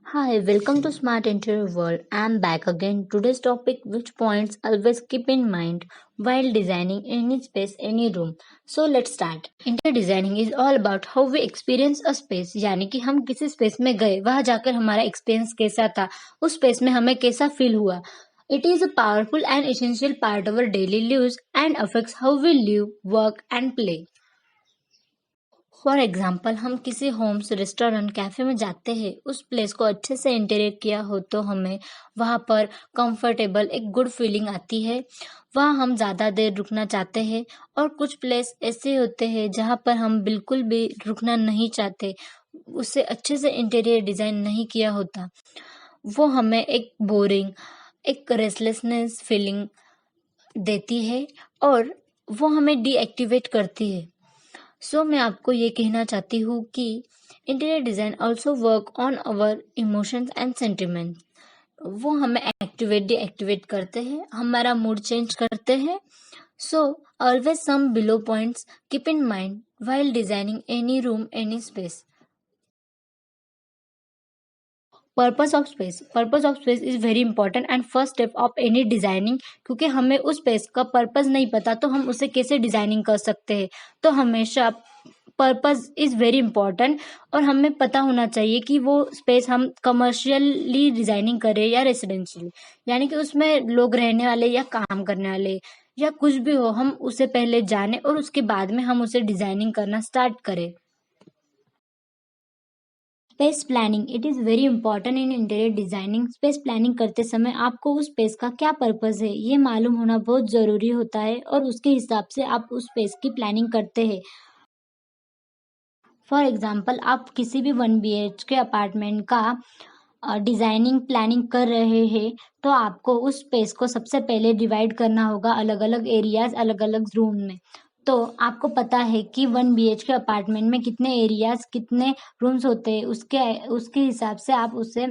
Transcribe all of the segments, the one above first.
Hi, welcome to Smart Interior World. I'm back again. Today's topic, which points always keep in mind while designing any space, any room. So let's start. Interior designing is all about how we experience a space. यानी कि हम किसी space में गए, वहां जाकर हमारा experience कैसा था, उस स्पेस में हमें कैसा फील हुआ. It is a powerful and essential part of our daily lives and affects how we live, work and play. For example हम किसी होम्स रेस्टोरेंट कैफे में जाते हैं, उस प्लेस को अच्छे से इंटीरियर किया हो तो हमें वहाँ पर कंफर्टेबल एक गुड फीलिंग आती है. वहाँ हम ज़्यादा देर रुकना चाहते हैं और कुछ प्लेस ऐसे होते हैं जहाँ पर हम बिल्कुल भी रुकना नहीं चाहते, उसे अच्छे से इंटीरियर डिज़ाइन नहीं किया होता. वो हमें एक बोरिंग, एक रेस्टलेसनेस फीलिंग देती है और वो हमें डीएक्टिवेट करती है. सो मैं आपको ये कहना चाहती हूँ कि interior design also work on our emotions and sentiment. वो हमें एक्टिवेट डीएक्टिवेट करते हैं, हमारा मूड चेंज करते हैं. So always some below points keep in mind while designing any room, any space. Purpose of space. Purpose of space is very important and first step of any designing. क्योंकि हमें उस space का purpose नहीं पता तो हम उसे कैसे डिजाइनिंग कर सकते हैं. तो हमेशा पर्पस इज वेरी इंपॉर्टेंट और हमें पता होना चाहिए कि वो स्पेस हम कमर्शियली डिजाइनिंग करें या रेसिडेंशियली, यानी कि उसमें लोग रहने वाले या काम करने वाले या कुछ भी हो, हम उसे पहले जाने और उसके बाद में हम उसे डिजाइनिंग करना स्टार्ट करें. Space planning. It is very important in interior designing. Space planning करते समय आपको उस स्पेस का क्या पर्पस है ये मालूम होना बहुत ज़रूरी होता है और उसके हिसाब से आप उस स्पेस की प्लानिंग करते हैं. फॉर एग्जाम्पल आप किसी भी 1 BHK अपार्टमेंट का डिजाइनिंग प्लानिंग कर रहे हैं तो आपको उस स्पेस को सबसे पहले डिवाइड करना होगा अलग अलग एरियाज, अलग अलग रूम में. तो आपको पता है कि 1 BHK अपार्टमेंट में कितने एरियाज, कितने रूम्स होते हैं, उसके हिसाब से आप उसे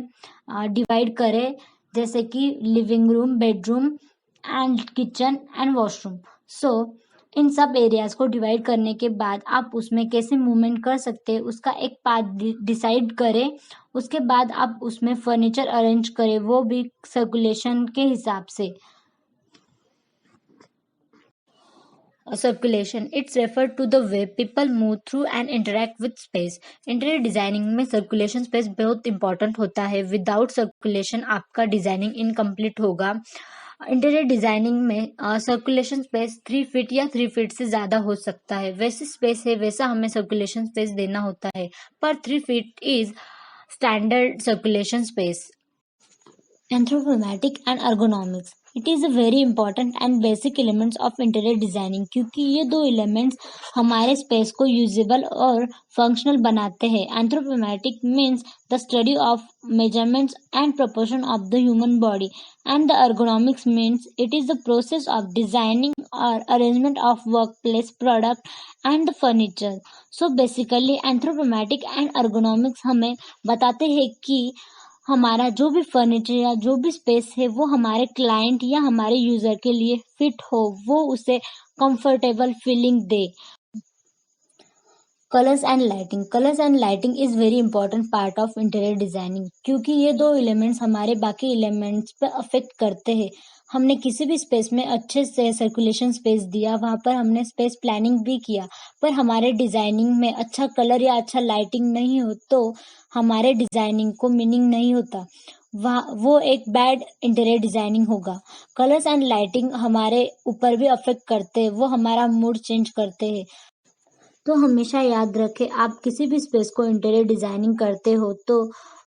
डिवाइड करें, जैसे कि living room, bedroom and kitchen and washroom. So इन सब एरियाज को डिवाइड करने के बाद आप उसमें कैसे मूवमेंट कर सकते हैं उसका एक पाथ डिसाइड करें. उसके बाद आप उसमें फर्नीचर अरेंज करें, वो भी सर्कुलेशन के हिसाब से. Circulation. It's refer to the way people move through and interact with space. Interior designing में सर्कुलेशन स्पेस बहुत इंपॉर्टेंट होता है. विदाउट सर्कुलेशन आपका डिजाइनिंग इनकम्प्लीट होगा. इंटीरियर डिजाइनिंग में सर्कुलेशन स्पेस 3 फीट या 3 फीट से ज़्यादा हो सकता है. वैसे स्पेस है वैसा हमें सर्कुलेशन स्पेस देना होता है, पर 3 feet is standard circulation space. Anthropometric and ergonomics. It is a very important and basic elements of interior designing, क्योंकि ये दो एलिमेंट्स हमारे स्पेस को यूजेबल और फंक्शनल बनाते हैं. Anthropometric means the study of measurements and proportion of the human body, and the ergonomics means it is the process of designing or arrangement of workplace product and the furniture. So basically anthropometric and ergonomics हमें बताते हैं कि हमारा जो भी furniture या जो भी स्पेस है वो हमारे क्लाइंट या हमारे यूजर के लिए फिट हो, वो उसे comfortable feeling they. Colours and lighting. Colours and lighting is very important part of interior designing, क्योंकि ये दो एलिमेंट्स हमारे बाकी एलिमेंट्स पे अफेक्ट करते हैं. हमने किसी भी स्पेस में अच्छे से सर्कुलेशन स्पेस दिया, वहाँ पर हमने स्पेस प्लानिंग भी किया, पर हमारे डिजाइनिंग में अच्छा कलर या अच्छा लाइटिंग नहीं हो तो हमारे डिजाइनिंग को मीनिंग नहीं होता, वो एक बैड इंटीरियर डिजाइनिंग होगा. कलर्स एंड लाइटिंग हमारे ऊपर भी अफेक्ट करते हैं, वो हमारा मूड चेंज करते हैं. तो हमेशा याद रखें, आप किसी भी स्पेस को इंटीरियर डिजाइनिंग करते हो तो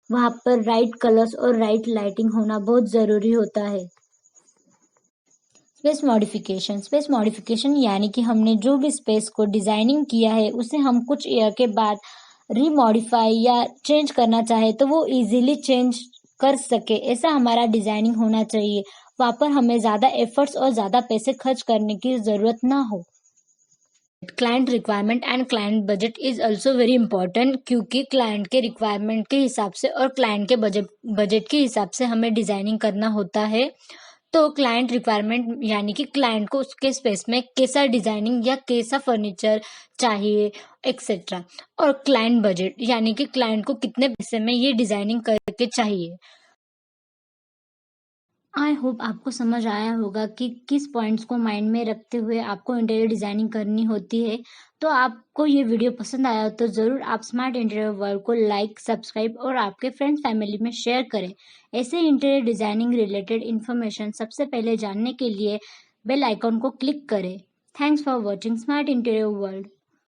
वहाँ पर राइट कलर्स और राइट लाइटिंग होना बहुत ज़रूरी होता है. Space modification. स्पेस मॉडिफिकेशन यानी कि हमने जो भी स्पेस को डिजाइनिंग किया है उसे हम कुछ ईयर के बाद रीमॉडिफाई या चेंज करना चाहे तो वो इजीली चेंज कर सके, ऐसा हमारा डिजाइनिंग होना चाहिए. वहाँ पर हमें ज़्यादा एफर्ट्स और ज़्यादा पैसे खर्च करने की ज़रूरत ना हो. Client requirement and client budget is also very important, क्योंकि क्लाइंट के रिक्वायरमेंट के हिसाब से और क्लाइंट के बजट के हिसाब से हमें डिजाइनिंग करना होता है. तो क्लाइंट रिक्वायरमेंट यानी कि क्लाइंट को उसके स्पेस में कैसा डिजाइनिंग या कैसा फर्नीचर चाहिए एक्सेट्रा। और क्लाइंट बजट यानी कि क्लाइंट को कितने पैसे में ये डिजाइनिंग करके चाहिए। आई होप आपको समझ आया होगा कि किस पॉइंट्स को माइंड में रखते हुए आपको इंटीरियर डिजाइनिंग करनी होती है। तो आपको ये वीडियो पसंद आया तो ज़रूर आप स्मार्ट इंटीरियर वर्ल्ड को लाइक, सब्सक्राइब और आपके फ्रेंड्स फैमिली में शेयर करें। ऐसे इंटीरियर डिजाइनिंग रिलेटेड इन्फॉर्मेशन सबसे पहले जानने के लिए बेल आइकॉन को क्लिक करें। Thanks for watching smart interior world.